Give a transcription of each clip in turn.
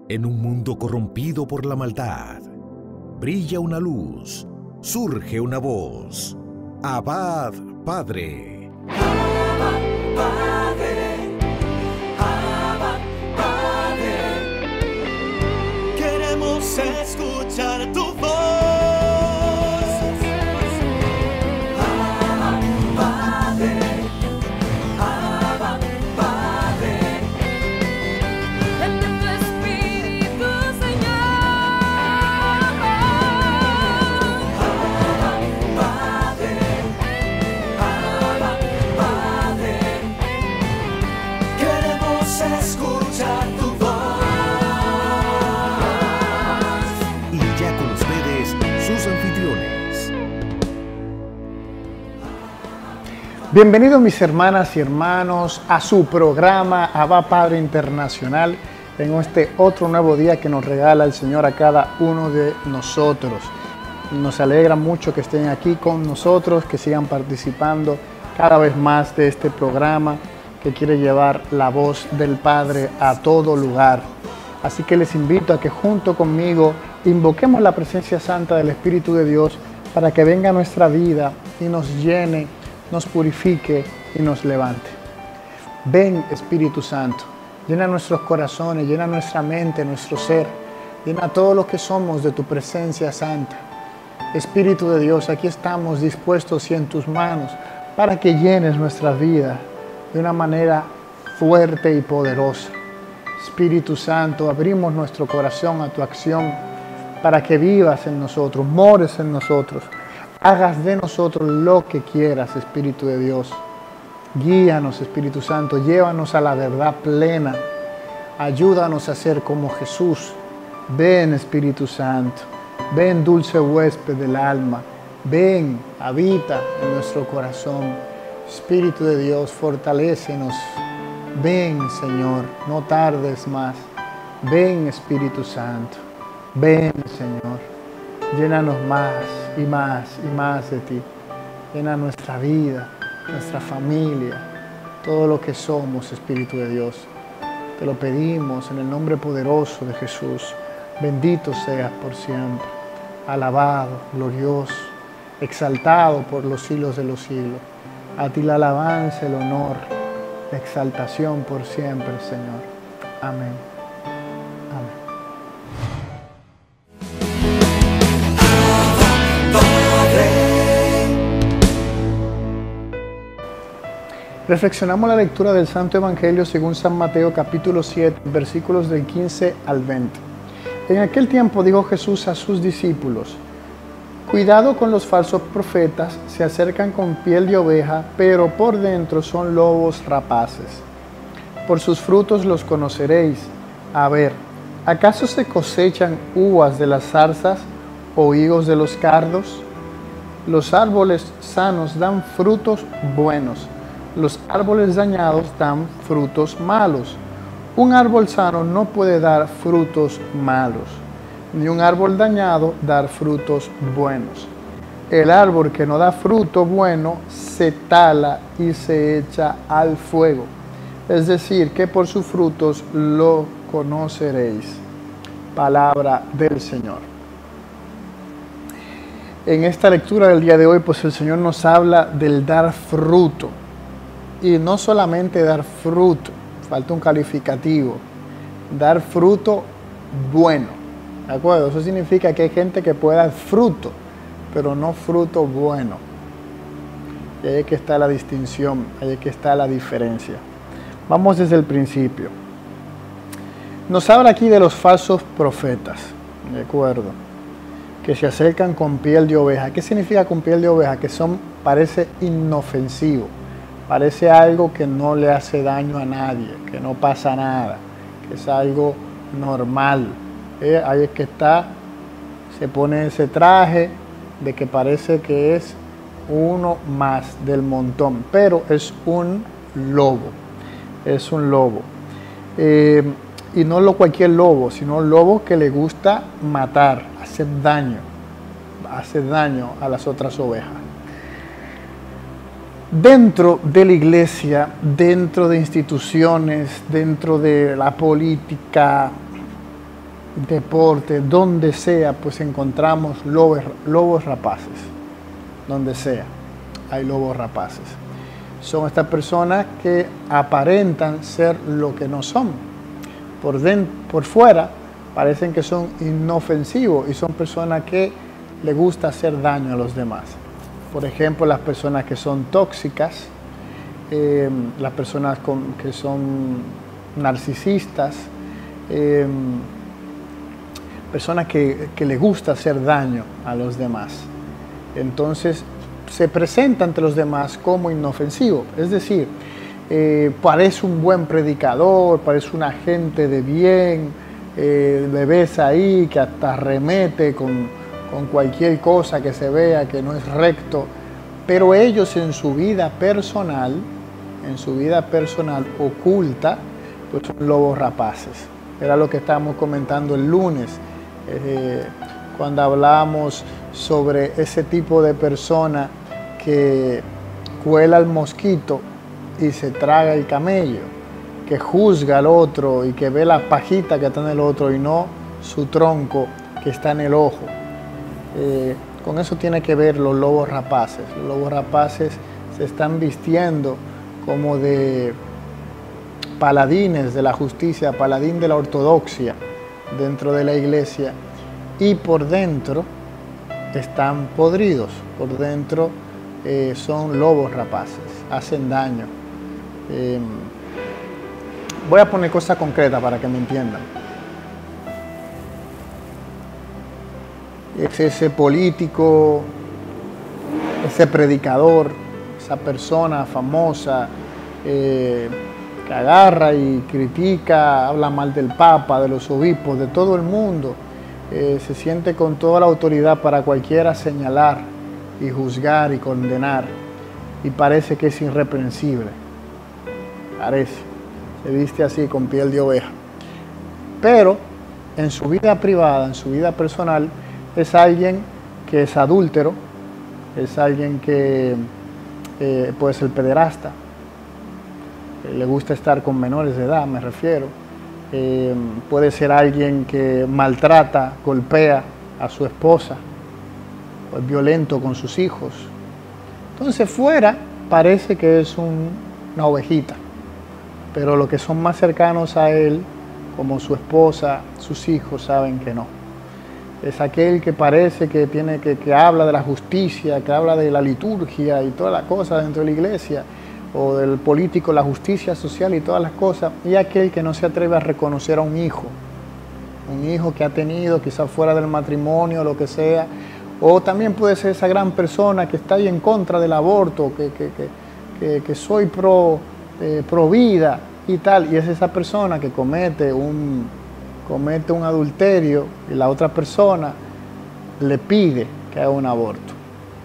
En un mundo corrompido por la maldad, brilla una luz, surge una voz. Abba, Padre. Abba, Padre. Abba, Padre. Queremos escuchar tu voz. Abba, Padre. Abba, Padre. Envía tu Espíritu, Señor. Abba, Padre. Abba, Padre. Queremos escuchar tu voz. Y ya con ustedes, sus anfitriones. Bienvenidos mis hermanas y hermanos a su programa Abba Padre Internacional en este otro nuevo día que nos regala el Señor a cada uno de nosotros. Nos alegra mucho que estén aquí con nosotros, que sigan participando cada vez más de este programa que quiere llevar la voz del Padre a todo lugar. Así que les invito a que junto conmigo invoquemos la presencia santa del Espíritu de Dios para que venga a nuestra vida y nos llene, nos purifique y nos levante. Ven, Espíritu Santo, llena nuestros corazones, llena nuestra mente, nuestro ser, llena todo lo que somos de tu presencia santa. Espíritu de Dios, aquí estamos dispuestos y en tus manos para que llenes nuestra vida de una manera fuerte y poderosa. Espíritu Santo, abrimos nuestro corazón a tu acción para que vivas en nosotros, mores en nosotros, hagas de nosotros lo que quieras, Espíritu de Dios. Guíanos, Espíritu Santo, llévanos a la verdad plena. Ayúdanos a ser como Jesús. Ven, Espíritu Santo. Ven, dulce huésped del alma. Ven, habita en nuestro corazón. Espíritu de Dios, fortalécenos. Ven, Señor, no tardes más. Ven, Espíritu Santo. Ven, Señor. Llénanos más y más y más de ti. Llena nuestra vida, nuestra familia, todo lo que somos, Espíritu de Dios. Te lo pedimos en el nombre poderoso de Jesús. Bendito seas por siempre. Alabado, glorioso, exaltado por los siglos de los siglos. A ti la alabanza, el honor, la exaltación por siempre, Señor. Amén. Amén. Reflexionamos la lectura del Santo Evangelio según San Mateo capítulo 7, versículos del 15 al 20. En aquel tiempo dijo Jesús a sus discípulos: cuidado con los falsos profetas, se acercan con piel de oveja, pero por dentro son lobos rapaces. Por sus frutos los conoceréis. A ver, ¿acaso se cosechan uvas de las zarzas o higos de los cardos? Los árboles sanos dan frutos buenos. Los árboles dañados dan frutos malos. Un árbol sano no puede dar frutos malos, ni un árbol dañado dar frutos buenos. El árbol que no da fruto bueno se tala y se echa al fuego. Es decir, que por sus frutos lo conoceréis. Palabra del Señor. En esta lectura del día de hoy, pues el Señor nos habla del dar fruto. Y no solamente dar fruto, falta un calificativo, dar fruto bueno, ¿de acuerdo? Eso significa que hay gente que puede dar fruto, pero no fruto bueno. Y ahí es que está la distinción, ahí es que está la diferencia. Vamos desde el principio. Nos habla aquí de los falsos profetas, ¿de acuerdo? Que se acercan con piel de oveja. ¿Qué significa con piel de oveja? Que parece inofensivo. Parece algo que no le hace daño a nadie, que no pasa nada, que es algo normal. Ahí es que está, se pone ese traje de que parece que es uno más del montón, pero es un lobo, es un lobo. Y no cualquier lobo, sino un lobo que le gusta matar, hacer daño a las otras ovejas. Dentro de la iglesia, dentro de instituciones, dentro de la política, deporte, donde sea, pues encontramos lobos rapaces. Donde sea, hay lobos rapaces. Son estas personas que aparentan ser lo que no son. Por fuera parecen que son inofensivos y son personas que les gusta hacer daño a los demás. Por ejemplo, las personas que son tóxicas, las personas que son narcisistas, personas que les gusta hacer daño a los demás. Entonces se presenta ante los demás como inofensivo, es decir, parece un buen predicador, parece una gente de bien, le ves ahí que hasta arremete con cualquier cosa que se vea que no es recto, pero ellos en su vida personal oculta, pues son lobos rapaces. Era lo que estábamos comentando el lunes, cuando hablábamos sobre ese tipo de persona que cuela al mosquito y se traga el camello, que juzga al otro y que ve la pajita que está en el otro y no su tronco que está en el ojo. Con eso tiene que ver los lobos rapaces. Los lobos rapaces se están vistiendo como de paladines de la justicia, paladín de la ortodoxia dentro de la iglesia, y por dentro están podridos, por dentro son lobos rapaces, hacen daño. Voy a poner cosas concretas para que me entiendan. Es ese político, ese predicador, esa persona famosa que agarra y critica, habla mal del Papa, de los obispos, de todo el mundo, se siente con toda la autoridad para cualquiera señalar y juzgar y condenar, y parece que es irreprensible, parece, se viste así con piel de oveja, pero en su vida privada, en su vida personal, es alguien que es adúltero, es alguien que puede ser pederasta, le gusta estar con menores de edad, me refiero. Puede ser alguien que maltrata, golpea a su esposa, o es violento con sus hijos. Entonces fuera parece que es una ovejita, pero los que son más cercanos a él, como su esposa, sus hijos, saben que no. Es aquel que parece que que habla de la justicia, que habla de la liturgia y todas las cosas dentro de la iglesia, o del político, la justicia social y todas las cosas, y aquel que no se atreve a reconocer a un hijo que ha tenido, quizás fuera del matrimonio, lo que sea, o también puede ser esa gran persona que está ahí en contra del aborto, que soy pro vida y tal, y es esa persona que comete un adulterio y la otra persona le pide que haga un aborto,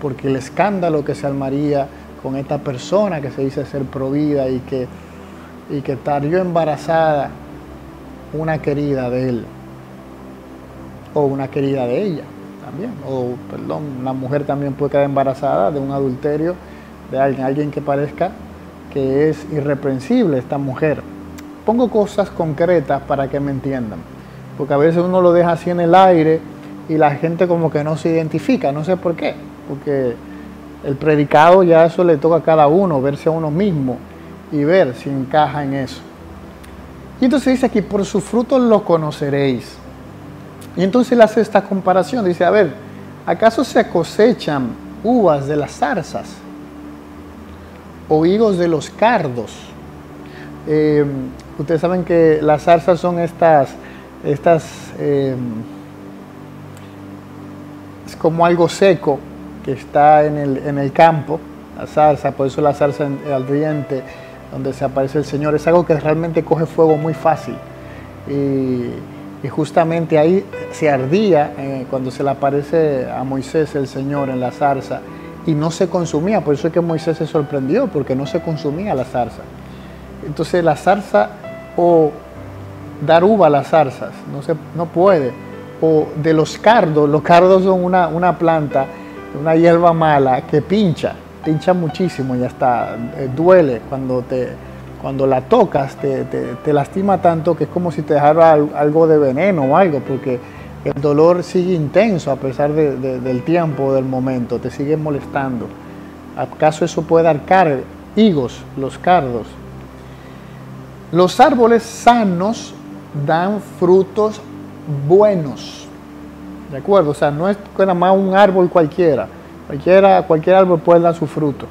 porque el escándalo que se armaría con esta persona que se dice ser pro vida y que estaría embarazada una querida de él o una querida de ella también, o perdón, una mujer también puede quedar embarazada de un adulterio de alguien que parezca que es irreprensible esta mujer. Pongo cosas concretas para que me entiendan, porque a veces uno lo deja así en el aire y la gente como que no se identifica, no sé por qué, porque el predicado ya eso le toca a cada uno, verse a uno mismo y ver si encaja en eso. Y entonces dice aquí, por sus frutos lo conoceréis. Y entonces él hace esta comparación, dice, a ver, ¿acaso se cosechan uvas de las zarzas o higos de los cardos? Ustedes saben que las zarzas son estas es como algo seco que está en el campo, la zarza, por eso la zarza ardiente, donde se aparece el Señor, es algo que realmente coge fuego muy fácil. Y justamente ahí se ardía cuando se le aparece a Moisés el Señor en la zarza, y no se consumía, por eso es que Moisés se sorprendió, porque no se consumía la zarza. Entonces la zarza, o dar uva a las zarzas, no puede, o de los cardos son una planta, una hierba mala que pincha muchísimo y hasta duele cuando la tocas te lastima tanto que es como si te dejara algo de veneno o algo, porque el dolor sigue intenso a pesar del tiempo, del momento, te sigue molestando. ¿Acaso eso puede dar higos, los cardos? Los árboles sanos dan frutos buenos, ¿de acuerdo? O sea, no es nada más un árbol cualquiera. Cualquier árbol puede dar su fruto,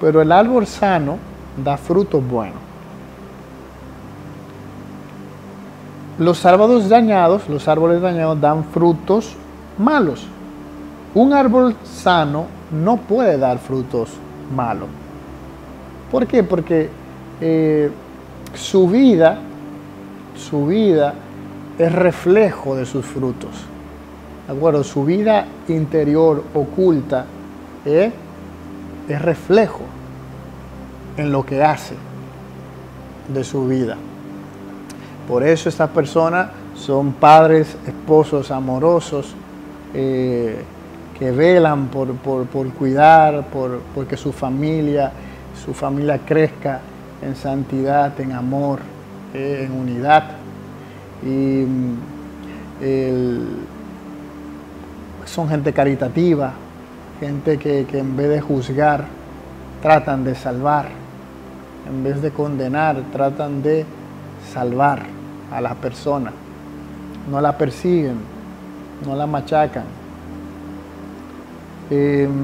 pero el árbol sano da frutos buenos. Los árboles dañados dan frutos malos. Un árbol sano no puede dar frutos malos. ¿Por qué? Porque su vida es reflejo de sus frutos. ¿De acuerdo? Su vida interior oculta es reflejo en lo que hace de su vida. Por eso estas personas son padres, esposos amorosos, que velan por cuidar, porque su familia crezca en santidad, en amor, en unidad. Y son gente caritativa, gente que en vez de juzgar, tratan de salvar, en vez de condenar, tratan de salvar a la persona, no la persiguen, no la machacan. El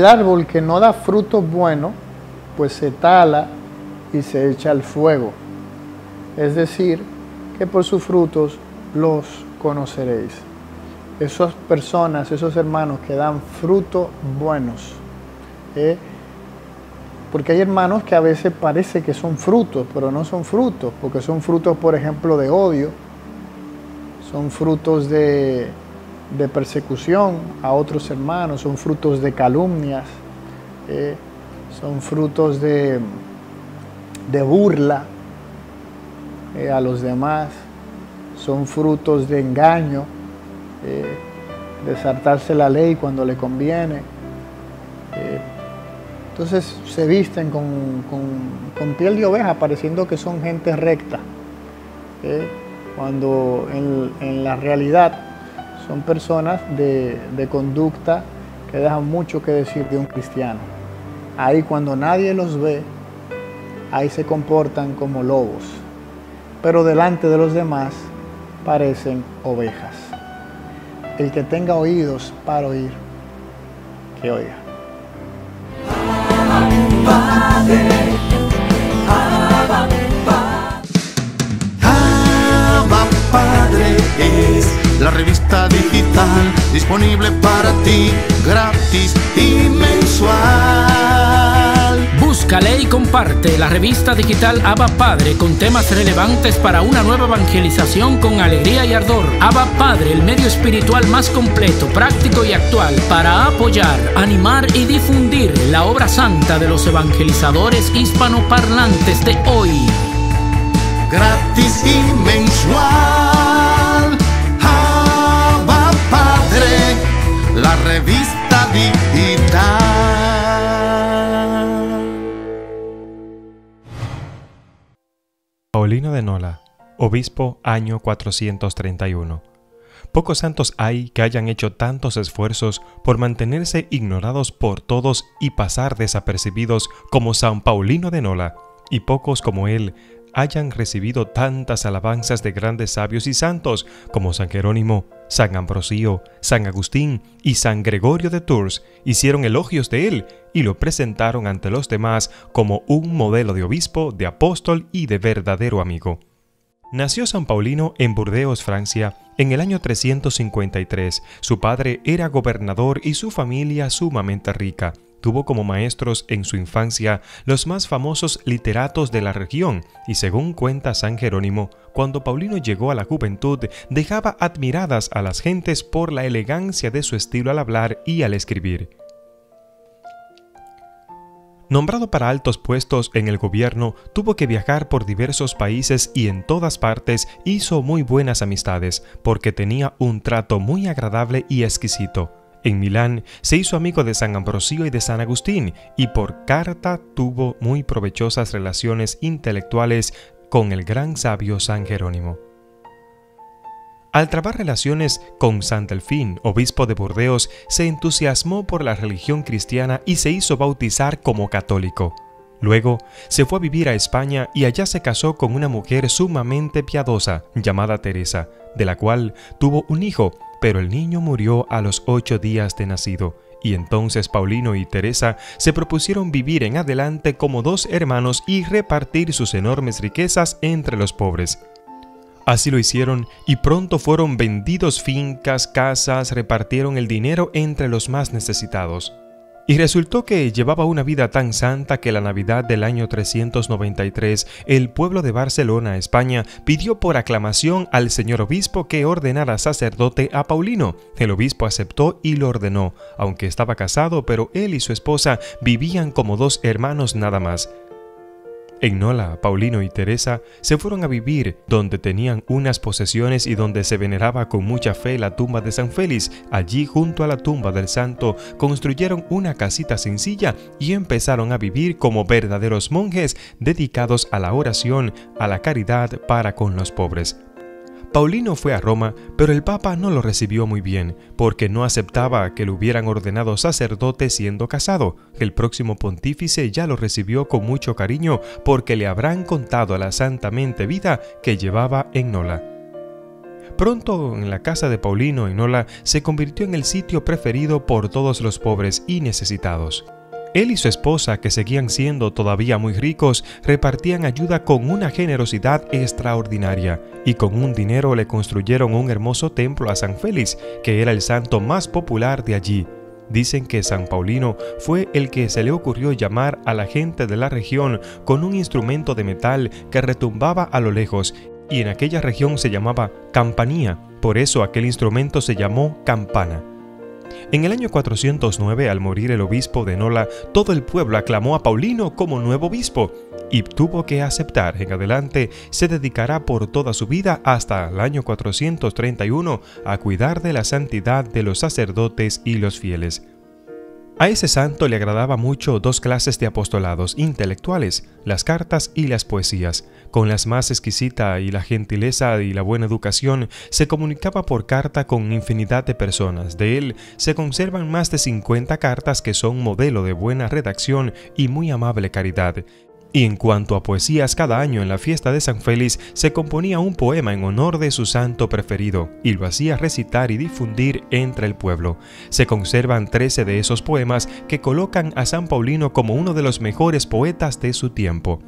árbol que no da frutos buenos, pues se tala y se echa al fuego. Es decir, que por sus frutos los conoceréis. Esas personas, esos hermanos que dan frutos buenos, porque hay hermanos que a veces parece que son frutos, pero no son frutos, porque son frutos, por ejemplo, de odio, son frutos de persecución a otros hermanos, son frutos de calumnias, son frutos de burla a los demás, son frutos de engaño, de saltarse la ley cuando le conviene. Entonces se visten con piel de oveja, pareciendo que son gente recta, cuando en la realidad son personas de conducta que dejan mucho que decir de un cristiano. Ahí cuando nadie los ve, ahí se comportan como lobos, pero delante de los demás parecen ovejas. El que tenga oídos para oír, que oiga. Padre, Abba Padre es la revista digital disponible para ti, gratis y mensual. Búscale y comparte la revista digital Abba Padre con temas relevantes para una nueva evangelización con alegría y ardor. Abba Padre, el medio espiritual más completo, práctico y actual para apoyar, animar y difundir la obra santa de los evangelizadores hispanoparlantes de hoy. Gratis y mensual. Abba Padre, la revista digital. Paulino de Nola, obispo año 431. Pocos santos hay que hayan hecho tantos esfuerzos por mantenerse ignorados por todos y pasar desapercibidos como San Paulino de Nola, y pocos como él hayan recibido tantas alabanzas de grandes sabios y santos como San Jerónimo, San Ambrosio, San Agustín y San Gregorio de Tours hicieron elogios de él y lo presentaron ante los demás como un modelo de obispo, de apóstol y de verdadero amigo. Nació San Paulino en Burdeos, Francia, en el año 353. Su padre era gobernador y su familia sumamente rica. Tuvo como maestros en su infancia los más famosos literatos de la región y, según cuenta San Jerónimo, cuando Paulino llegó a la juventud dejaba admiradas a las gentes por la elegancia de su estilo al hablar y al escribir. Nombrado para altos puestos en el gobierno, tuvo que viajar por diversos países y en todas partes hizo muy buenas amistades porque tenía un trato muy agradable y exquisito. En Milán se hizo amigo de San Ambrosio y de San Agustín, y por carta tuvo muy provechosas relaciones intelectuales con el gran sabio San Jerónimo. Al trabar relaciones con San Delfín, obispo de Burdeos, se entusiasmó por la religión cristiana y se hizo bautizar como católico. Luego se fue a vivir a España y allá se casó con una mujer sumamente piadosa llamada Teresa, de la cual tuvo un hijo, pero el niño murió a los 8 días de nacido. Y entonces Paulino y Teresa se propusieron vivir en adelante como 2 hermanos y repartir sus enormes riquezas entre los pobres. Así lo hicieron y pronto fueron vendidos fincas, casas, repartieron el dinero entre los más necesitados. Y resultó que llevaba una vida tan santa que la Navidad del año 393, el pueblo de Barcelona, España, pidió por aclamación al señor obispo que ordenara sacerdote a Paulino. El obispo aceptó y lo ordenó, aunque estaba casado, pero él y su esposa vivían como 2 hermanos nada más. En Nola, Paulino y Teresa se fueron a vivir donde tenían unas posesiones y donde se veneraba con mucha fe la tumba de San Félix. Allí, junto a la tumba del santo, construyeron una casita sencilla y empezaron a vivir como verdaderos monjes dedicados a la oración, a la caridad para con los pobres. Paulino fue a Roma, pero el Papa no lo recibió muy bien, porque no aceptaba que lo hubieran ordenado sacerdote siendo casado. El próximo pontífice ya lo recibió con mucho cariño, porque le habrán contado la santamente vida que llevaba en Nola. Pronto, en la casa de Paulino en Nola, se convirtió en el sitio preferido por todos los pobres y necesitados. Él y su esposa, que seguían siendo todavía muy ricos, repartían ayuda con una generosidad extraordinaria, y con un dinero le construyeron un hermoso templo a San Félix, que era el santo más popular de allí. Dicen que San Paulino fue el que se le ocurrió llamar a la gente de la región con un instrumento de metal que retumbaba a lo lejos, y en aquella región se llamaba campanía, por eso aquel instrumento se llamó campana. En el año 409, al morir el obispo de Nola, todo el pueblo aclamó a Paulino como nuevo obispo y tuvo que aceptar. En adelante se dedicará por toda su vida hasta el año 431 a cuidar de la santidad de los sacerdotes y los fieles. A ese santo le agradaba mucho 2 clases de apostolados intelectuales, las cartas y las poesías. Con las más exquisita y la gentileza y la buena educación, se comunicaba por carta con infinidad de personas. De él se conservan más de 50 cartas que son modelo de buena redacción y muy amable caridad. Y en cuanto a poesías, cada año en la fiesta de San Félix se componía un poema en honor de su santo preferido y lo hacía recitar y difundir entre el pueblo. Se conservan 13 de esos poemas que colocan a San Paulino como uno de los mejores poetas de su tiempo.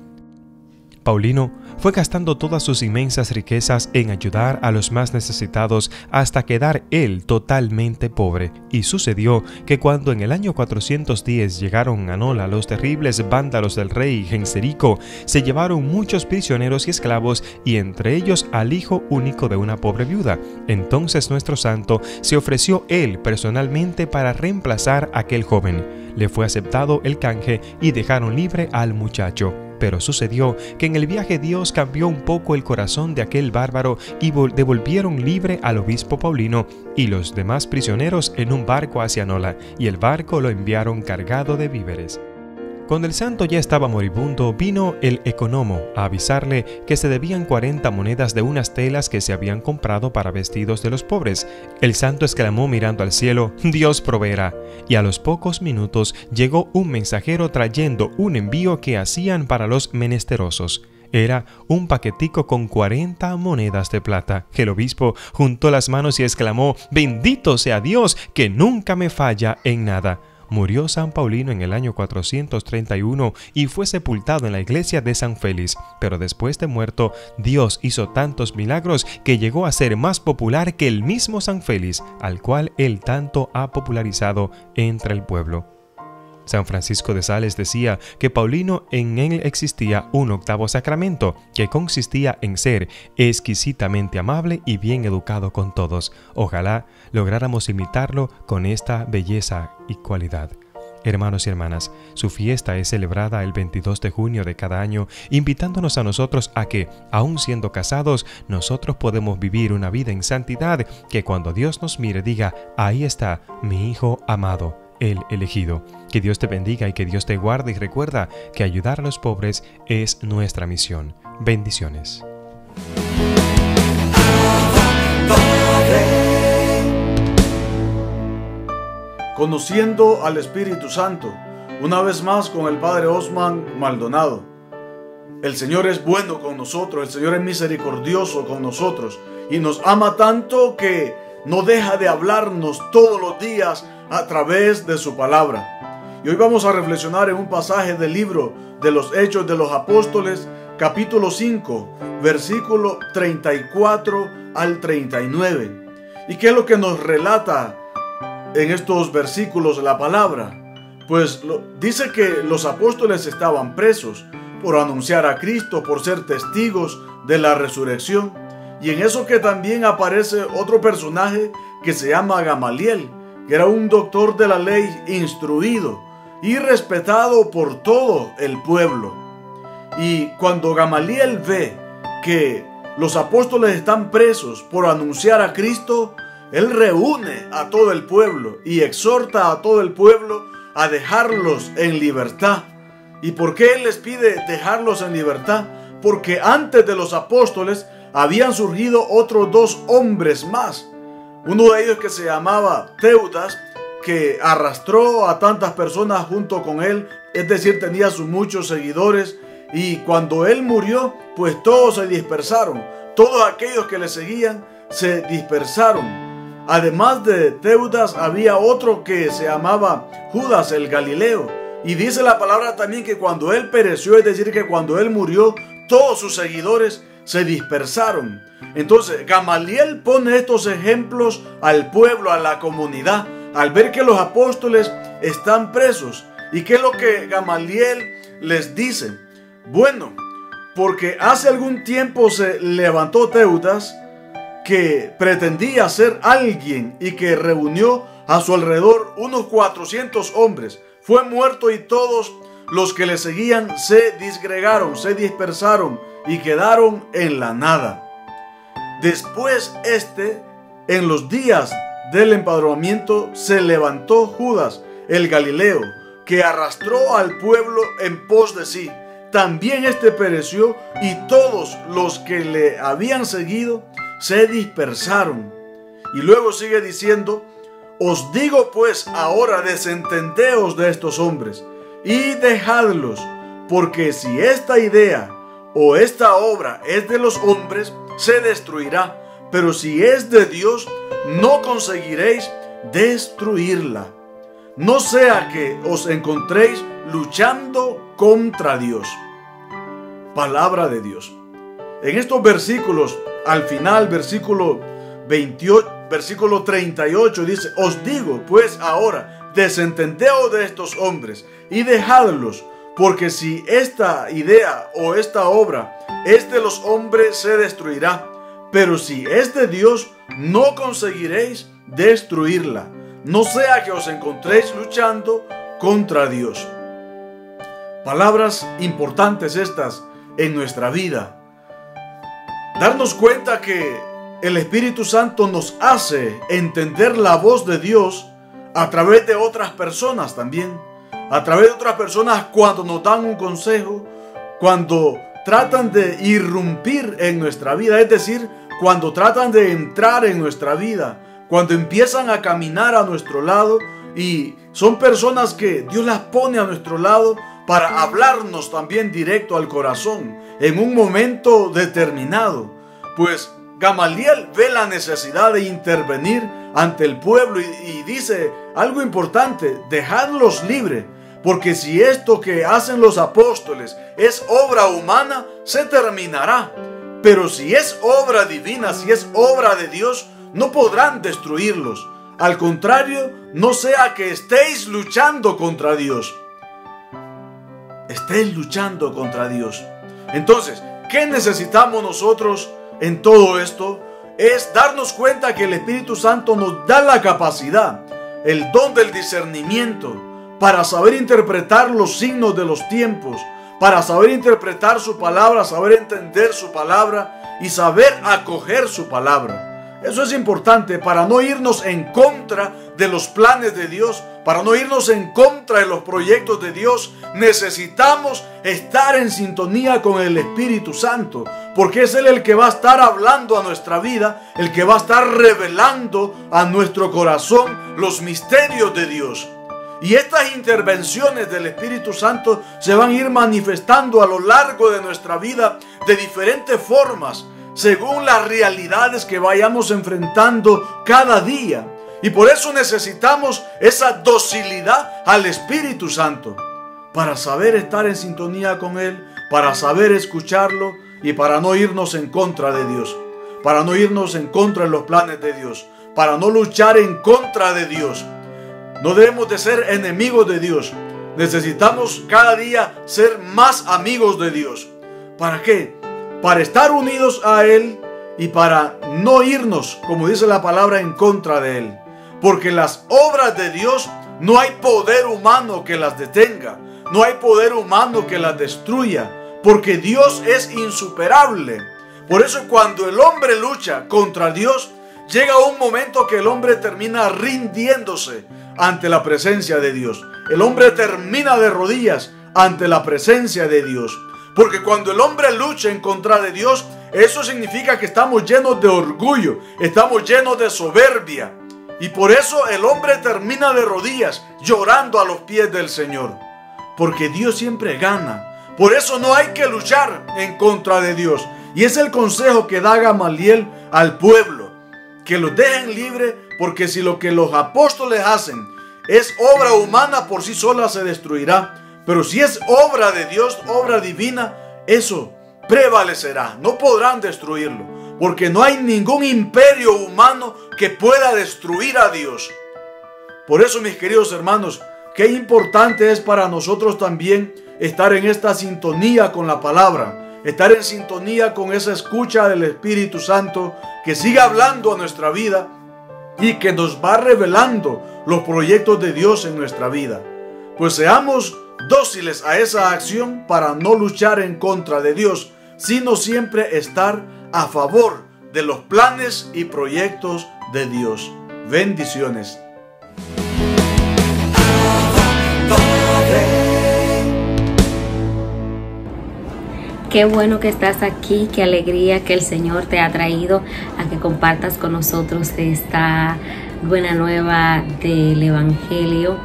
Paulino fue gastando todas sus inmensas riquezas en ayudar a los más necesitados hasta quedar él totalmente pobre, y sucedió que cuando en el año 410 llegaron a Nola los terribles vándalos del rey Genserico, se llevaron muchos prisioneros y esclavos, y entre ellos al hijo único de una pobre viuda. Entonces nuestro santo se ofreció él personalmente para reemplazar a aquel joven. Le fue aceptado el canje y dejaron libre al muchacho. Pero sucedió que en el viaje Dios cambió un poco el corazón de aquel bárbaro y devolvieron libre al obispo Paulino y los demás prisioneros en un barco hacia Nola, y el barco lo enviaron cargado de víveres. Cuando el santo ya estaba moribundo, vino el economo a avisarle que se debían 40 monedas de unas telas que se habían comprado para vestidos de los pobres. El santo exclamó mirando al cielo: «Dios proveerá». Y a los pocos minutos llegó un mensajero trayendo un envío que hacían para los menesterosos. Era un paquetico con 40 monedas de plata. El obispo juntó las manos y exclamó: «Bendito sea Dios, que nunca me falla en nada». Murió San Paulino en el año 431 y fue sepultado en la iglesia de San Félix, pero después de muerto, Dios hizo tantos milagros que llegó a ser más popular que el mismo San Félix, al cual él tanto ha popularizado entre el pueblo. San Francisco de Sales decía que Paulino en él existía un 8º sacramento, que consistía en ser exquisitamente amable y bien educado con todos. Ojalá lográramos imitarlo con esta belleza y cualidad. Hermanos y hermanas, su fiesta es celebrada el 22 de junio de cada año, invitándonos a nosotros a que, aun siendo casados, nosotros podemos vivir una vida en santidad, que cuando Dios nos mire diga, ahí está mi hijo amado, el elegido. Que Dios te bendiga y que Dios te guarde, y recuerda que ayudar a los pobres es nuestra misión. Bendiciones. Conociendo al Espíritu Santo, una vez más con el Padre Osman Maldonado. El Señor es bueno con nosotros, el Señor es misericordioso con nosotros y nos ama tanto que no deja de hablarnos todos los días a través de su palabra. Y hoy vamos a reflexionar en un pasaje del libro de los Hechos de los Apóstoles, capítulo 5, versículo 34 al 39. ¿Y qué es lo que nos relata en estos versículos la palabra? Pues dice que los apóstoles estaban presos por anunciar a Cristo, por ser testigos de la resurrección. Y en eso que también aparece otro personaje que se llama Gamaliel, que era un doctor de la ley instruido y respetado por todo el pueblo. Y cuando Gamaliel ve que los apóstoles están presos por anunciar a Cristo, él reúne a todo el pueblo y exhorta a todo el pueblo a dejarlos en libertad. ¿Y por qué él les pide dejarlos en libertad? Porque antes de los apóstoles habían surgido otros dos hombres más. Uno de ellos que se llamaba Teudas, que arrastró a tantas personas junto con él, es decir, tenía sus muchos seguidores, y cuando él murió, pues todos se dispersaron. Todos aquellos que le seguían se dispersaron. Además de Teudas había otro que se llamaba Judas el Galileo. Y dice la palabra también que cuando él pereció, es decir, que cuando él murió, todos sus seguidores se dispersaron. Entonces Gamaliel pone estos ejemplos al pueblo, a la comunidad, al ver que los apóstoles están presos. ¿Y qué es lo que Gamaliel les dice? Bueno, porque hace algún tiempo se levantó Teudas, que pretendía ser alguien y que reunió a su alrededor unos 400 hombres. Fue muerto y todos los que le seguían se disgregaron, se dispersaron y quedaron en la nada. Después en los días del empadronamiento, se levantó Judas el Galileo, que arrastró al pueblo en pos de sí. También pereció y todos los que le habían seguido se dispersaron. Y luego sigue diciendo: os digo pues ahora, desentendeos de estos hombres y dejadlos, porque si esta idea o esta obra es de los hombres, se destruirá, pero si es de Dios, no conseguiréis destruirla. No sea que os encontréis luchando contra Dios. Palabra de Dios. En estos versículos, al final, versículo 38 dice: os digo pues ahora, desentendeos de estos hombres y dejadlos, porque si esta idea o esta obra es de los hombres, se destruirá, pero si es de Dios, no conseguiréis destruirla. No sea que os encontréis luchando contra Dios. Palabras importantes estas en nuestra vida. Darnos cuenta que el Espíritu Santo nos hace entender la voz de Dios a través de otras personas también. A través de otras personas cuando nos dan un consejo, cuando tratan de irrumpir en nuestra vida, es decir, cuando tratan de entrar en nuestra vida, cuando empiezan a caminar a nuestro lado, y son personas que Dios las pone a nuestro lado para hablarnos también directo al corazón en un momento determinado. Pues Gamaliel ve la necesidad de intervenir ante el pueblo y dice algo importante: dejadlos libres, porque si esto que hacen los apóstoles es obra humana, se terminará, pero si es obra divina, si es obra de Dios, no podrán destruirlos. Al contrario, no sea que estéis luchando contra Dios. Estéis luchando contra Dios. Entonces, ¿qué necesitamos nosotros en todo esto? Es darnos cuenta que el Espíritu Santo nos da la capacidad, el don del discernimiento, para saber interpretar los signos de los tiempos, para saber interpretar su palabra, saber entender su palabra y saber acoger su palabra. Eso es importante para no irnos en contra de los planes de Dios, para no irnos en contra de los proyectos de Dios. Necesitamos estar en sintonía con el Espíritu Santo, porque es Él el que va a estar hablando a nuestra vida, el que va a estar revelando a nuestro corazón los misterios de Dios. Y estas intervenciones del Espíritu Santo se van a ir manifestando a lo largo de nuestra vida de diferentes formas, según las realidades que vayamos enfrentando cada día. Y por eso necesitamos esa docilidad al Espíritu Santo, para saber estar en sintonía con Él, para saber escucharlo y para no irnos en contra de Dios, para no irnos en contra de los planes de Dios, para no luchar en contra de Dios. No debemos de ser enemigos de Dios. Necesitamos cada día ser más amigos de Dios. ¿Para qué? Para estar unidos a Él y para no irnos, como dice la palabra, en contra de Él. Porque las obras de Dios no hay poder humano que las detenga. No hay poder humano que las destruya. Porque Dios es insuperable. Por eso cuando el hombre lucha contra Dios, llega un momento que el hombre termina rindiéndose ante la presencia de Dios. El hombre termina de rodillas ante la presencia de Dios. Porque cuando el hombre lucha en contra de Dios, eso significa que estamos llenos de orgullo, estamos llenos de soberbia. Y por eso el hombre termina de rodillas, llorando a los pies del Señor. Porque Dios siempre gana. Por eso no hay que luchar en contra de Dios. Y es el consejo que da Gamaliel al pueblo. Que los dejen libres, porque si lo que los apóstoles hacen es obra humana, por sí sola se destruirá. Pero si es obra de Dios, obra divina, eso prevalecerá. No podrán destruirlo, porque no hay ningún imperio humano que pueda destruir a Dios. Por eso, mis queridos hermanos, qué importante es para nosotros también estar en esta sintonía con la palabra, estar en sintonía con esa escucha del Espíritu Santo que siga hablando a nuestra vida y que nos va revelando los proyectos de Dios en nuestra vida. Pues seamos dóciles a esa acción para no luchar en contra de Dios, sino siempre estar a favor de los planes y proyectos de Dios. Bendiciones. Qué bueno que estás aquí, qué alegría que el Señor te ha traído a que compartas con nosotros esta buena nueva del Evangelio,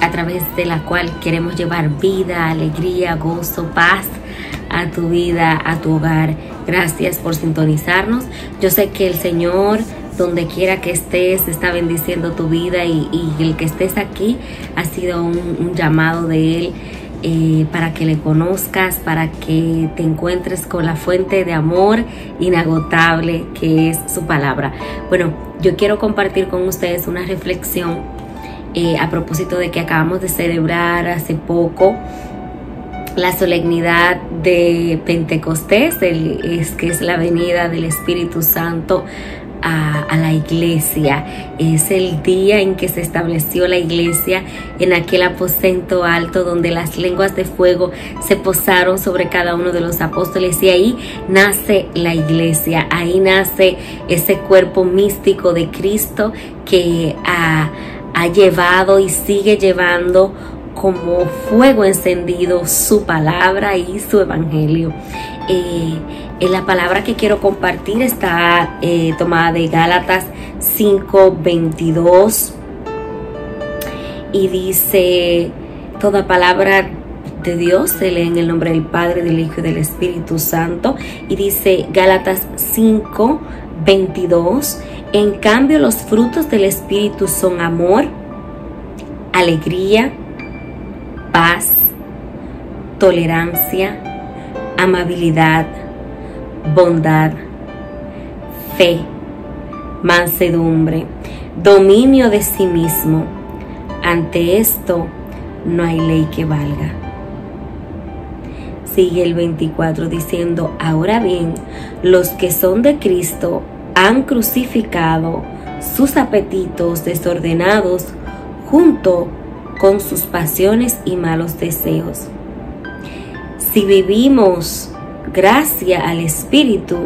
a través de la cual queremos llevar vida, alegría, gozo, paz a tu vida, a tu hogar. Gracias por sintonizarnos. Yo sé que el Señor, donde quiera que estés, está bendiciendo tu vida y el que estés aquí ha sido un llamado de Él. Para que le conozcas, para que te encuentres con la fuente de amor inagotable que es su palabra. Bueno, yo quiero compartir con ustedes una reflexión a propósito de que acabamos de celebrar hace poco la solemnidad de Pentecostés, que es la venida del Espíritu Santo a la iglesia. Es el día en que se estableció la iglesia en aquel aposento alto donde las lenguas de fuego se posaron sobre cada uno de los apóstoles, y ahí nace la iglesia, ahí nace ese cuerpo místico de Cristo que ha llevado y sigue llevando como fuego encendido su palabra y su evangelio. En la palabra que quiero compartir está tomada de Gálatas 5:22 y dice: toda palabra de Dios se lee en el nombre del Padre, del Hijo y del Espíritu Santo. Y dice Gálatas 5:22: en cambio los frutos del Espíritu son amor, alegría, paz, tolerancia, amabilidad, bondad, fe, mansedumbre, dominio de sí mismo. Ante esto no hay ley que valga. Sigue el 24 diciendo: ahora bien, los que son de Cristo han crucificado sus apetitos desordenados junto con sus pasiones y malos deseos. Si vivimos gracias al Espíritu,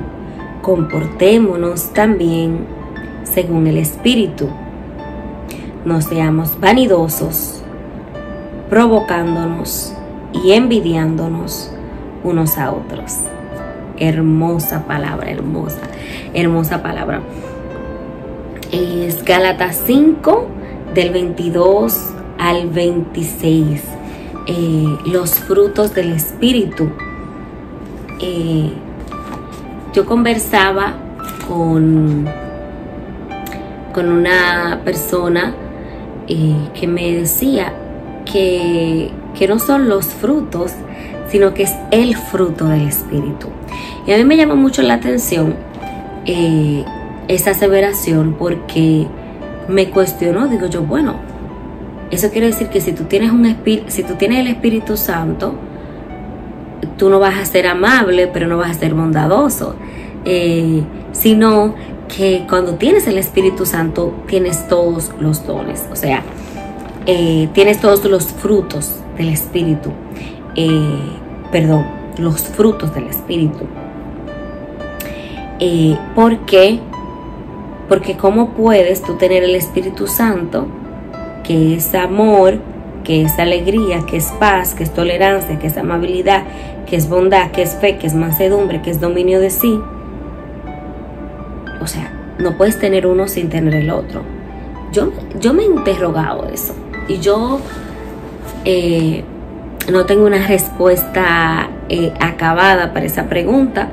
comportémonos también según el Espíritu. No seamos vanidosos, provocándonos y envidiándonos unos a otros. Hermosa palabra, hermosa palabra. Es Gálatas 5, del 22 al 26. Los frutos del Espíritu. Yo conversaba con una persona que me decía que no son los frutos, sino que es el fruto del Espíritu. Y a mí me llamó mucho la atención esa aseveración, porque me cuestionó. Digo yo, bueno, eso quiere decir que si tú tienes el Espíritu Santo, tú no vas a ser amable, pero no vas a ser bondadoso, sino que cuando tienes el Espíritu Santo tienes todos los dones, o sea, tienes todos los frutos del Espíritu, los frutos del Espíritu. ¿Por qué? Porque ¿cómo puedes tú tener el Espíritu Santo, que es amor, que es alegría, que es paz, que es tolerancia, que es amabilidad, que es bondad, que es fe, que es mansedumbre, que es dominio de sí? O sea, no puedes tener uno sin tener el otro. Yo me he interrogado eso, y yo no tengo una respuesta acabada para esa pregunta.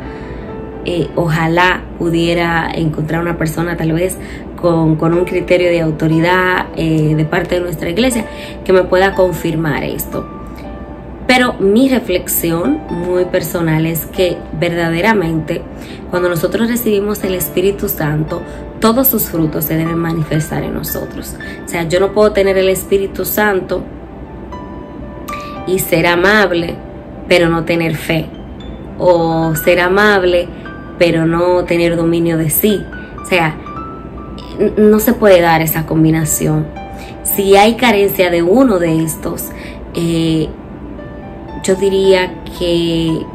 Ojalá pudiera encontrar una persona tal vez con un criterio de autoridad de parte de nuestra iglesia que me pueda confirmar esto. Pero mi reflexión muy personal es que verdaderamente cuando nosotros recibimos el Espíritu Santo, todos sus frutos se deben manifestar en nosotros. O sea, yo no puedo tener el Espíritu Santo y ser amable pero no tener fe, o ser amable pero no tener dominio de sí. O sea, no se puede dar esa combinación. Si hay carencia de uno de estos, yo diría que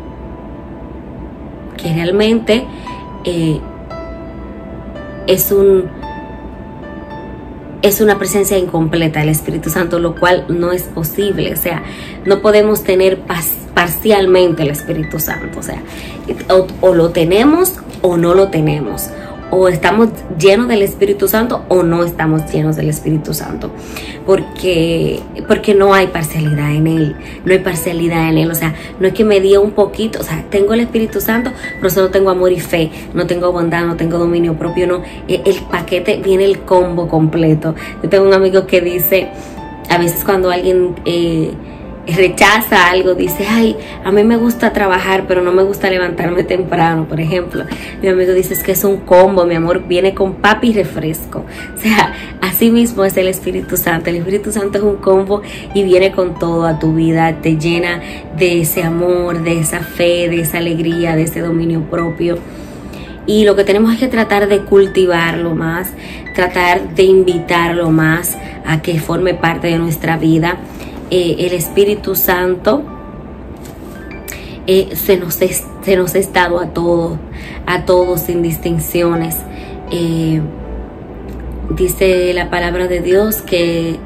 realmente es una presencia incompleta del Espíritu Santo, lo cual no es posible. O sea, no podemos tener parcialmente el Espíritu Santo. O sea, o lo tenemos o no lo tenemos. O estamos llenos del Espíritu Santo o no estamos llenos del Espíritu Santo. Porque no hay parcialidad en Él. No hay parcialidad en Él. O sea, no es que me dio un poquito. O sea, tengo el Espíritu Santo, pero solo tengo amor y fe. No tengo bondad, no tengo dominio propio. No, el paquete viene el combo completo. Yo tengo un amigo que dice, a veces cuando alguien rechaza algo, dice, ay, a mí me gusta trabajar, pero no me gusta levantarme temprano, por ejemplo. Mi amigo dice, es que es un combo, mi amor, viene con papi y refresco. O sea, así mismo es el Espíritu Santo. El Espíritu Santo es un combo y viene con todo a tu vida, te llena de ese amor, de esa fe, de esa alegría, de ese dominio propio. Y lo que tenemos es que tratar de cultivarlo más, tratar de invitarlo más a que forme parte de nuestra vida. El Espíritu Santo se nos ha dado a todos sin distinciones. Dice la palabra de Dios que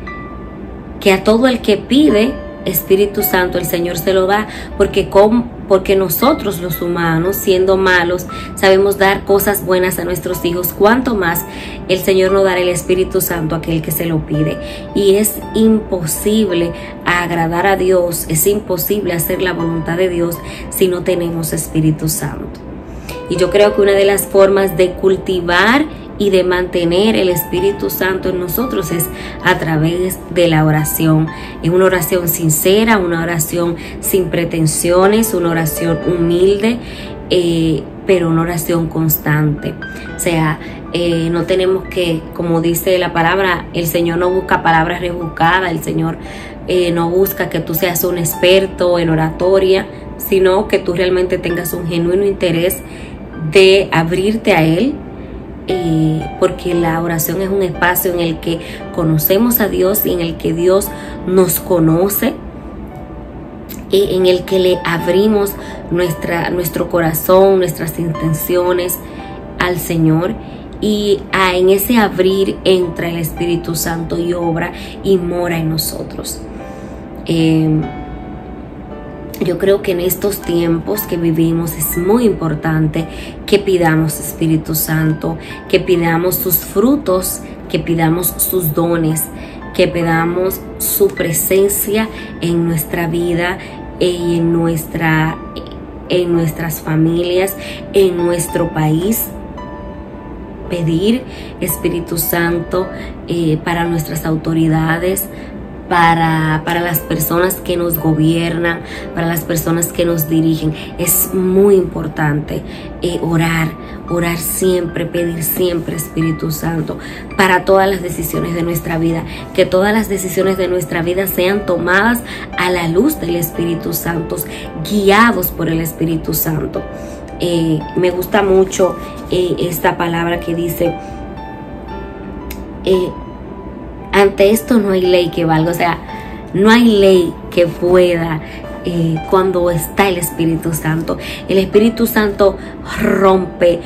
a todo el que pide Espíritu Santo el Señor se lo da, porque nosotros los humanos, siendo malos, sabemos dar cosas buenas a nuestros hijos. Cuanto más el Señor nos dará el Espíritu Santo a aquel que se lo pide. Y es imposible agradar a Dios, es imposible hacer la voluntad de Dios si no tenemos Espíritu Santo. Y yo creo que una de las formas de cultivar y de mantener el Espíritu Santo en nosotros es a través de la oración. Es una oración sincera, una oración sin pretensiones, una oración humilde, pero una oración constante. O sea, no tenemos que, como dice la palabra, el Señor no busca palabras rebuscadas, el Señor no busca que tú seas un experto en oratoria, sino que tú realmente tengas un genuino interés de abrirte a Él, porque la oración es un espacio en el que conocemos a Dios y en el que Dios nos conoce, en el que le abrimos nuestro corazón, nuestras intenciones al Señor, y en ese abrir entra el Espíritu Santo y obra y mora en nosotros. Yo creo que en estos tiempos que vivimos es muy importante que pidamos Espíritu Santo, que pidamos sus frutos, que pidamos sus dones, que pidamos su presencia en nuestra vida y en nuestras familias, en nuestro país. Pedir Espíritu Santo para nuestras autoridades, para las personas que nos gobiernan, para las personas que nos dirigen. Es muy importante orar siempre, pedir siempre Espíritu Santo para todas las decisiones de nuestra vida, que todas las decisiones de nuestra vida sean tomadas a la luz del Espíritu Santo, guiados por el Espíritu Santo. Me gusta mucho esta palabra que dice, ante esto no hay ley que valga. O sea, no hay ley que pueda cuando está el Espíritu Santo. El Espíritu Santo rompe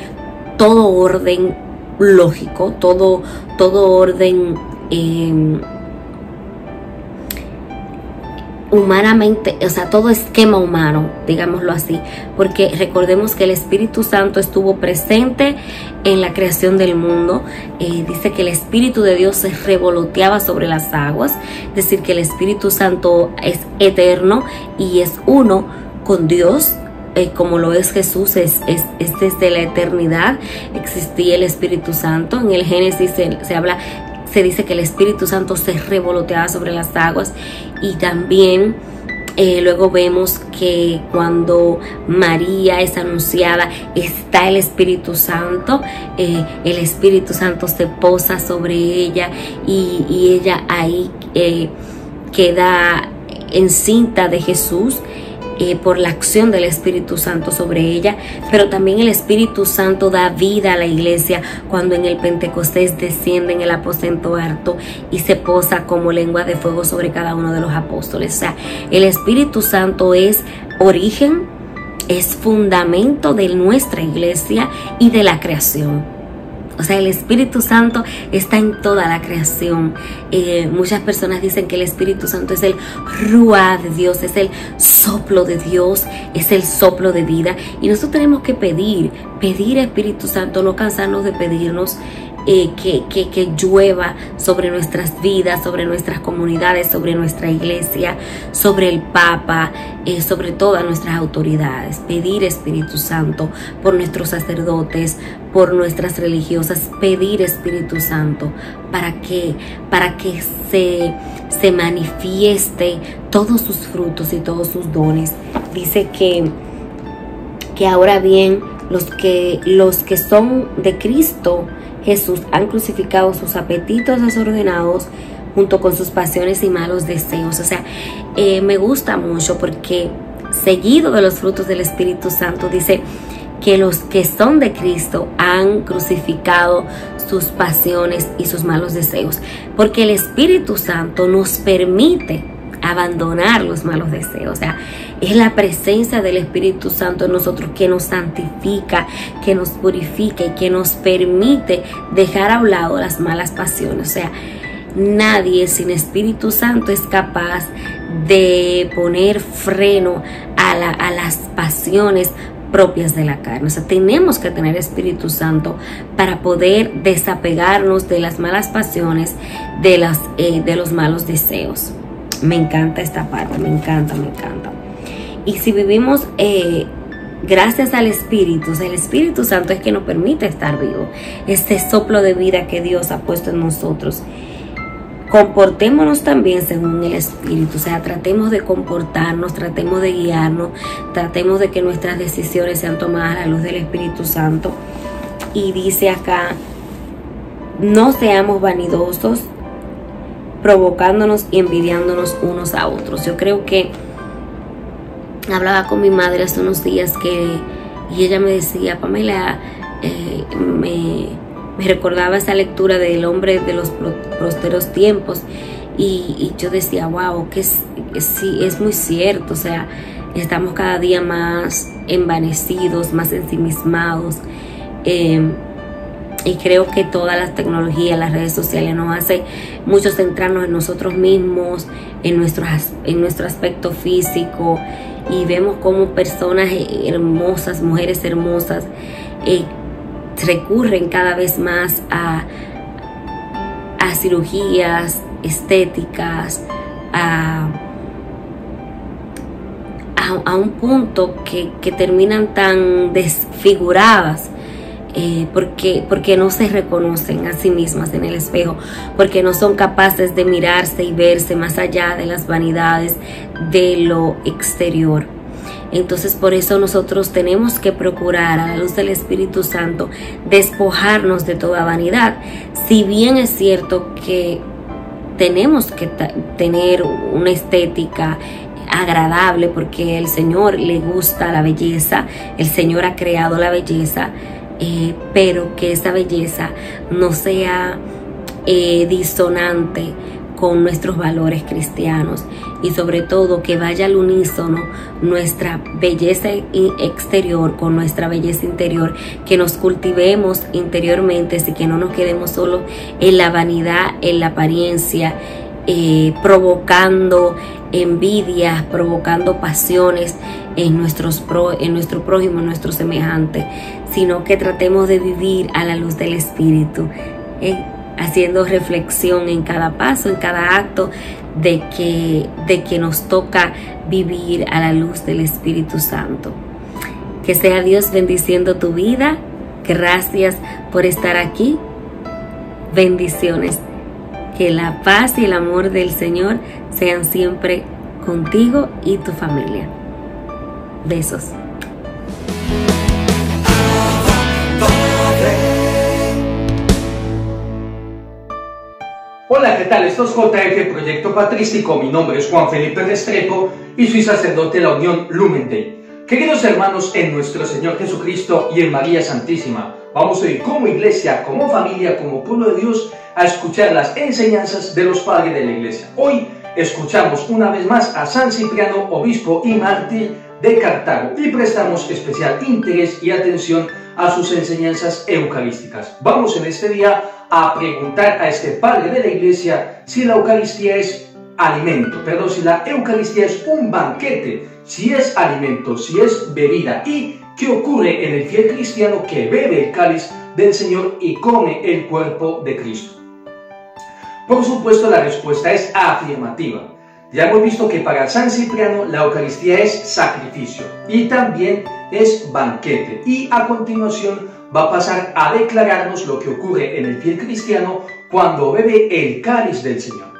todo orden lógico, todo orden humanamente, o sea, todo esquema humano, digámoslo así, porque recordemos que el Espíritu Santo estuvo presente en la creación del mundo. Dice que el Espíritu de Dios se revoloteaba sobre las aguas, es decir, que el Espíritu Santo es eterno y es uno con Dios, como lo es Jesús, es desde la eternidad existía el Espíritu Santo. En el Génesis se dice que el Espíritu Santo se revoloteaba sobre las aguas, y también luego vemos que cuando María es anunciada está el Espíritu Santo. El Espíritu Santo se posa sobre ella y ella ahí queda encinta de Jesús. Por la acción del Espíritu Santo sobre ella, pero también el Espíritu Santo da vida a la iglesia cuando en el Pentecostés desciende en el aposento alto y se posa como lengua de fuego sobre cada uno de los apóstoles. O sea, el Espíritu Santo es origen, es fundamento de nuestra iglesia y de la creación. O sea, el Espíritu Santo está en toda la creación. Muchas personas dicen que el Espíritu Santo es el ruá de Dios, es el soplo de Dios, es el soplo de vida. Y nosotros tenemos que pedir Espíritu Santo, no cansarnos de pedirnos que llueva sobre nuestras vidas, sobre nuestras comunidades, sobre nuestra iglesia, sobre el Papa, sobre todas nuestras autoridades. Pedir Espíritu Santo por nuestros sacerdotes, por nuestras religiosas. Pedir Espíritu Santo para que se manifieste todos sus frutos y todos sus dones. Dice que ahora bien, los que son de Cristo Jesús han crucificado sus apetitos desordenados junto con sus pasiones y malos deseos. O sea, me gusta mucho porque seguido de los frutos del Espíritu Santo dice que los que son de Cristo han crucificado sus pasiones y sus malos deseos, porque el Espíritu Santo nos permite abandonar los malos deseos. O sea, es la presencia del Espíritu Santo en nosotros que nos santifica, que nos purifica y que nos permite dejar a un lado las malas pasiones. O sea, nadie sin Espíritu Santo es capaz de poner freno a las pasiones propias de la carne. O sea, tenemos que tener Espíritu Santo para poder desapegarnos de las malas pasiones, de los malos deseos. Me encanta esta parte, me encanta. Y si vivimos gracias al Espíritu, o sea, el Espíritu Santo es que nos permite estar vivos, este soplo de vida que Dios ha puesto en nosotros. Comportémonos también según el Espíritu, o sea, tratemos de comportarnos, tratemos de guiarnos, tratemos de que nuestras decisiones sean tomadas a la luz del Espíritu Santo. Y dice acá, no seamos vanidosos, provocándonos y envidiándonos unos a otros. Yo creo que hablaba con mi madre hace unos días y ella me decía, Pamela, me recordaba esa lectura del hombre de los prósperos tiempos y yo decía, wow, sí, es muy cierto. O sea, estamos cada día más envanecidos, más ensimismados, y creo que todas las tecnologías, las redes sociales nos hace mucho centrarnos en nosotros mismos, en nuestro aspecto físico, y vemos como personas hermosas, mujeres hermosas, recurren cada vez más a cirugías estéticas, a un punto que terminan tan desfiguradas, porque no se reconocen a sí mismas en el espejo, porque no son capaces de mirarse y verse más allá de las vanidades de lo exterior. Entonces, por eso nosotros tenemos que procurar, a la luz del Espíritu Santo, despojarnos de toda vanidad. Si bien es cierto que tenemos que tener una estética agradable, porque el Señor le gusta la belleza, el Señor ha creado la belleza, pero que esa belleza no sea disonante con nuestros valores cristianos, y sobre todo que vaya al unísono nuestra belleza exterior con nuestra belleza interior, que nos cultivemos interiormente y que no nos quedemos solo en la vanidad, en la apariencia, provocando envidias, provocando pasiones en nuestro prójimo, en nuestro semejante, sino que tratemos de vivir a la luz del Espíritu, haciendo reflexión en cada paso, en cada acto, de que nos toca vivir a la luz del Espíritu Santo. Que sea Dios bendiciendo tu vida. Gracias por estar aquí. Bendiciones. Que la paz y el amor del Señor sean siempre contigo y tu familia. Besos. Hola, ¿qué tal? Esto es JF Proyecto Patrístico. Mi nombre es Juan Felipe Restrepo y soy sacerdote de la Unión Lumen Day. Queridos hermanos en nuestro Señor Jesucristo y en María Santísima, vamos a ir como iglesia, como familia, como pueblo de Dios a escuchar las enseñanzas de los padres de la iglesia. Hoy escuchamos una vez más a San Cipriano, obispo y mártir de Cartago, y prestamos especial interés y atención a sus enseñanzas eucarísticas. Vamos en este día a preguntar a este padre de la iglesia si la Eucaristía es alimento, perdón, si la Eucaristía es un banquete, si es alimento, si es bebida, y qué ocurre en el fiel cristiano que bebe el cáliz del Señor y come el cuerpo de Cristo. Por supuesto, la respuesta es afirmativa. Ya hemos visto que para San Cipriano la Eucaristía es sacrificio y también es banquete. Y a continuación va a pasar a declararnos lo que ocurre en el fiel cristiano cuando bebe el cáliz del Señor.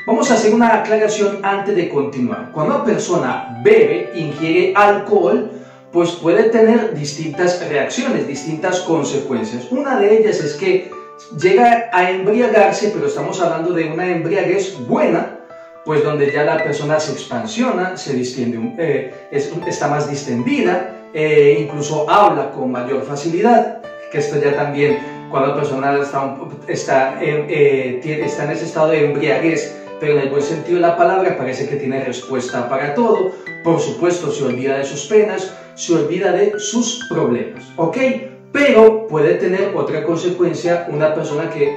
Vamos a hacer una aclaración antes de continuar. Cuando una persona bebe, ingiere alcohol, pues puede tener distintas reacciones, distintas consecuencias. Una de ellas es que llega a embriagarse, pero estamos hablando de una embriaguez buena, pues donde ya la persona se expansiona, se distiende, está más distendida, incluso habla con mayor facilidad, que esto ya también, cuando la persona está en ese estado de embriaguez, pero en el buen sentido de la palabra, parece que tiene respuesta para todo. Por supuesto, se olvida de sus penas, se olvida de sus problemas, ¿ok? Pero puede tener otra consecuencia una persona que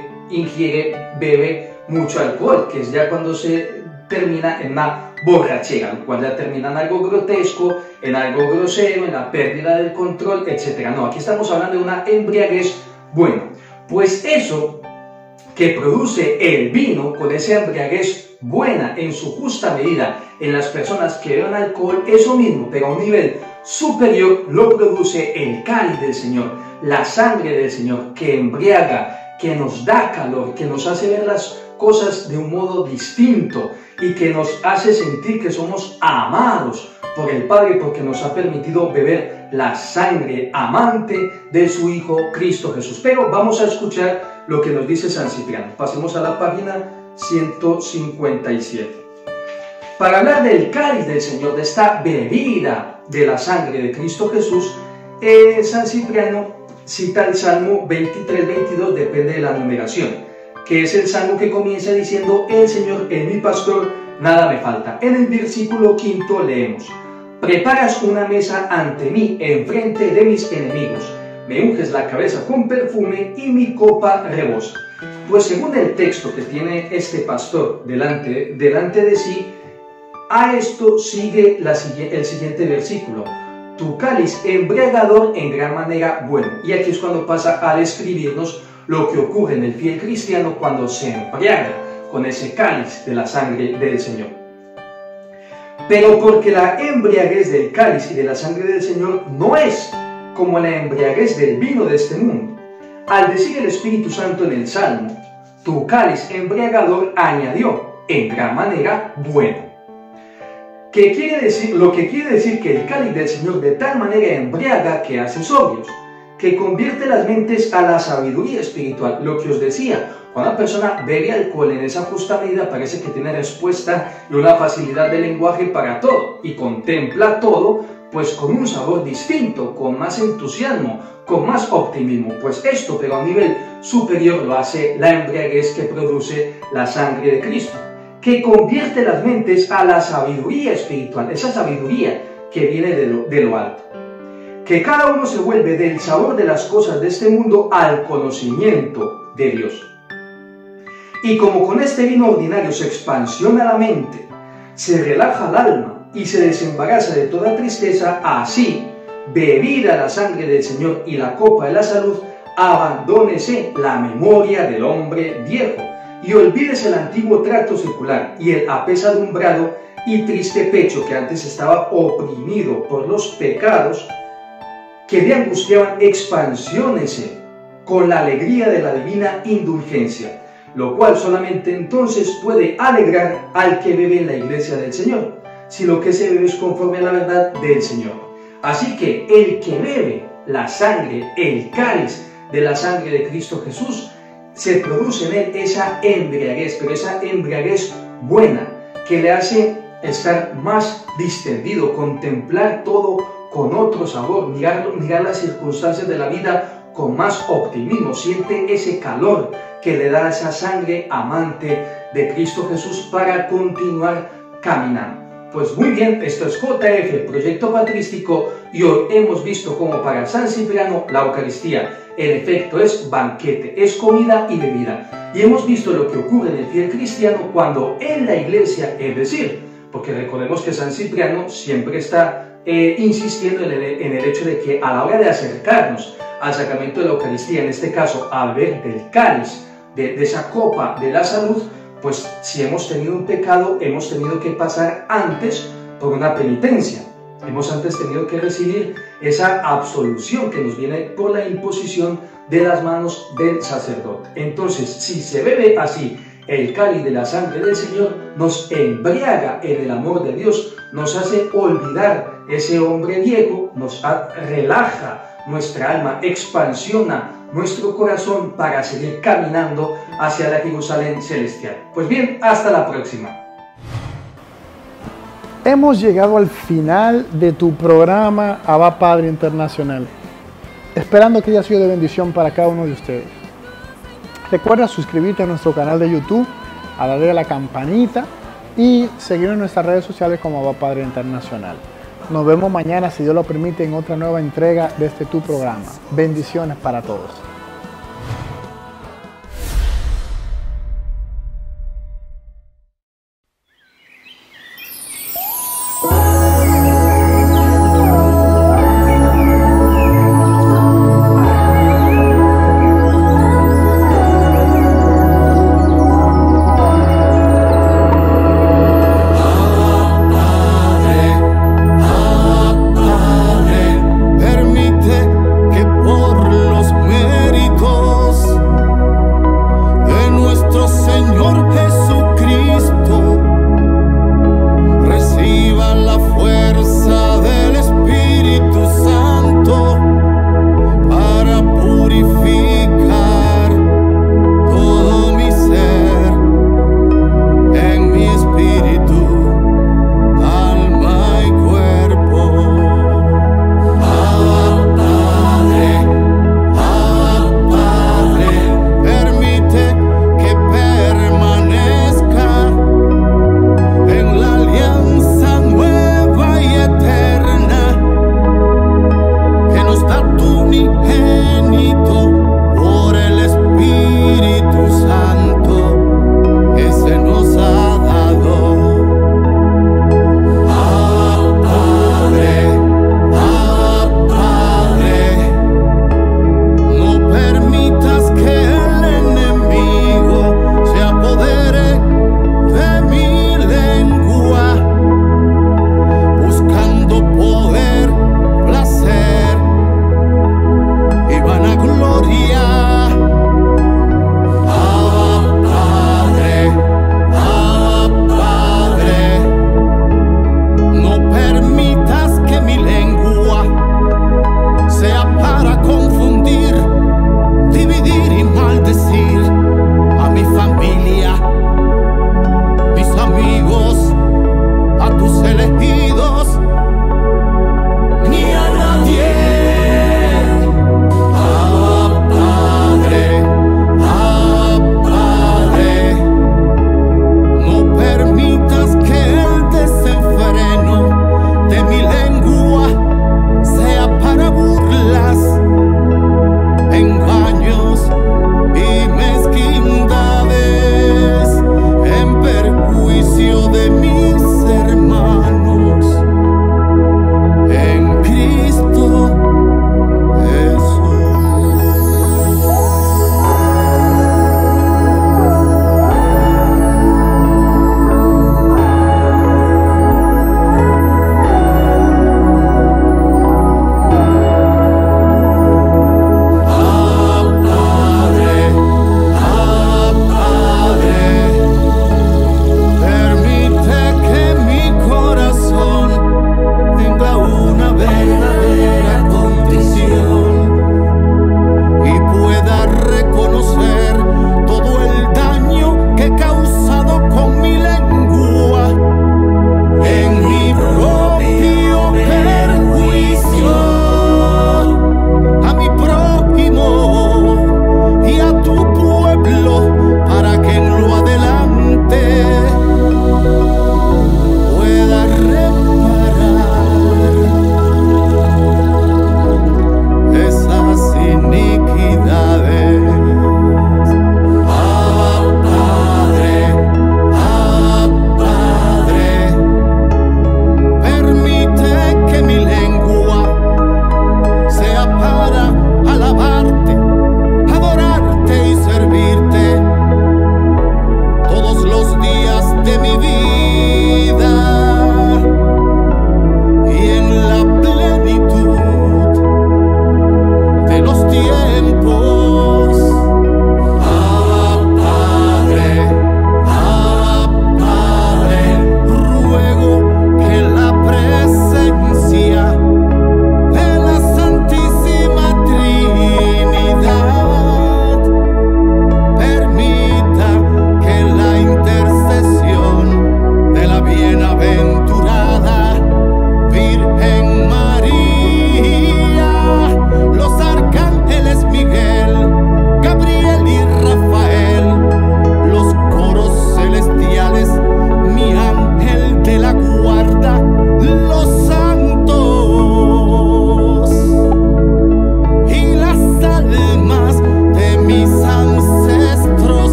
bebe mucho alcohol, que es ya cuando se termina en una borrachera, lo cual ya termina en algo grotesco, en algo grosero, en la pérdida del control, etc. No, aquí estamos hablando de una embriaguez buena. Pues eso que produce el vino, con esa embriaguez buena en su justa medida en las personas que beben alcohol, eso mismo, pero a un nivel superior, lo produce el cáliz del Señor, la sangre del Señor, que embriaga, que nos da calor, que nos hace ver las cosas de un modo distinto y que nos hace sentir que somos amados por el Padre, porque nos ha permitido beber la sangre amante de su Hijo Cristo Jesús. Pero vamos a escuchar lo que nos dice San Cipriano. Pasemos a la página 157. Para hablar del cáliz del Señor, de esta bebida de la sangre de Cristo Jesús, San Cipriano cita el Salmo 23-22, depende de la numeración, que es el Salmo que comienza diciendo: el Señor es mi pastor, nada me falta. En el versículo 5 leemos: preparas una mesa ante mí, enfrente de mis enemigos, me unges la cabeza con perfume y mi copa rebosa. Pues según el texto que tiene este pastor delante de sí, a esto sigue el siguiente versículo: tu cáliz embriagador en gran manera bueno. Y aquí es cuando pasa a describirnos lo que ocurre en el fiel cristiano cuando se embriaga con ese cáliz de la sangre del Señor. Pero porque la embriaguez del cáliz y de la sangre del Señor no es como la embriaguez del vino de este mundo. Al decir el Espíritu Santo en el Salmo, tu cáliz embriagador, añadió, en gran manera bueno. Lo que quiere decir que el cáliz del Señor de tal manera embriaga que hace sobrios, que convierte las mentes a la sabiduría espiritual. Lo que os decía, cuando una persona bebe alcohol en esa justa medida, parece que tiene respuesta y una facilidad de lenguaje para todo, y contempla todo, pues con un sabor distinto, con más entusiasmo, con más optimismo. Pues esto, pero a un nivel superior, lo hace la embriaguez que produce la sangre de Cristo, que convierte las mentes a la sabiduría espiritual, esa sabiduría que viene de lo alto. Que cada uno se vuelve del sabor de las cosas de este mundo al conocimiento de Dios. Y como con este vino ordinario se expansiona la mente, se relaja el alma y se desembaraza de toda tristeza, así, bebida la sangre del Señor y la copa de la salud, abandónese la memoria del hombre viejo y olvídese el antiguo trato secular y el apesadumbrado y triste pecho que antes estaba oprimido por los pecados que le angustiaban. Expansiónese con la alegría de la divina indulgencia, lo cual solamente entonces puede alegrar al que bebe en la iglesia del Señor, si lo que se bebe es conforme a la verdad del Señor. Así que el que bebe la sangre, el cáliz de la sangre de Cristo Jesús, se produce en él esa embriaguez, pero esa embriaguez buena, que le hace estar más distendido, contemplar todo con otro sabor, mirar las circunstancias de la vida con más optimismo, siente ese calor que le da esa sangre amante de Cristo Jesús para continuar caminando. Pues muy bien, esto es JF, Proyecto Patrístico, y hoy hemos visto cómo para San Cipriano la Eucaristía, en efecto, es banquete, es comida y bebida. Y hemos visto lo que ocurre en el fiel cristiano cuando en la iglesia, es decir, porque recordemos que San Cipriano siempre está insistiendo en el hecho de que a la hora de acercarnos al sacramento de la Eucaristía, en este caso al beber del cáliz, de esa copa de la salud, pues si hemos tenido un pecado, hemos tenido que pasar antes por una penitencia. Hemos antes tenido que recibir esa absolución que nos viene por la imposición de las manos del sacerdote. Entonces, si se bebe así el cáliz de la sangre del Señor, nos embriaga en el amor de Dios, nos hace olvidar ese hombre viejo, nos relaja nuestra alma, expansiona nuestro corazón para seguir caminando hacia la Jerusalén celestial. Pues bien, hasta la próxima. Hemos llegado al final de tu programa Abba Padre Internacional, esperando que haya sido de bendición para cada uno de ustedes. Recuerda suscribirte a nuestro canal de YouTube, a darle a la campanita y seguirnos en nuestras redes sociales como Abba Padre Internacional. Nos vemos mañana, si Dios lo permite, en otra nueva entrega de este tu programa. Bendiciones para todos. Permite que por los muertos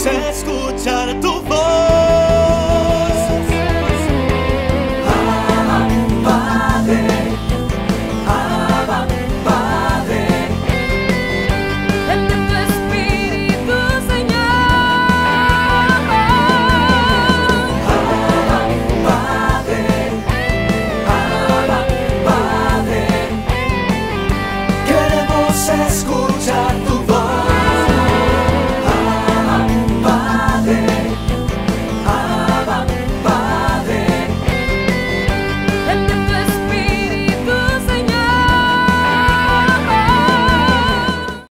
Queremos escuchar tu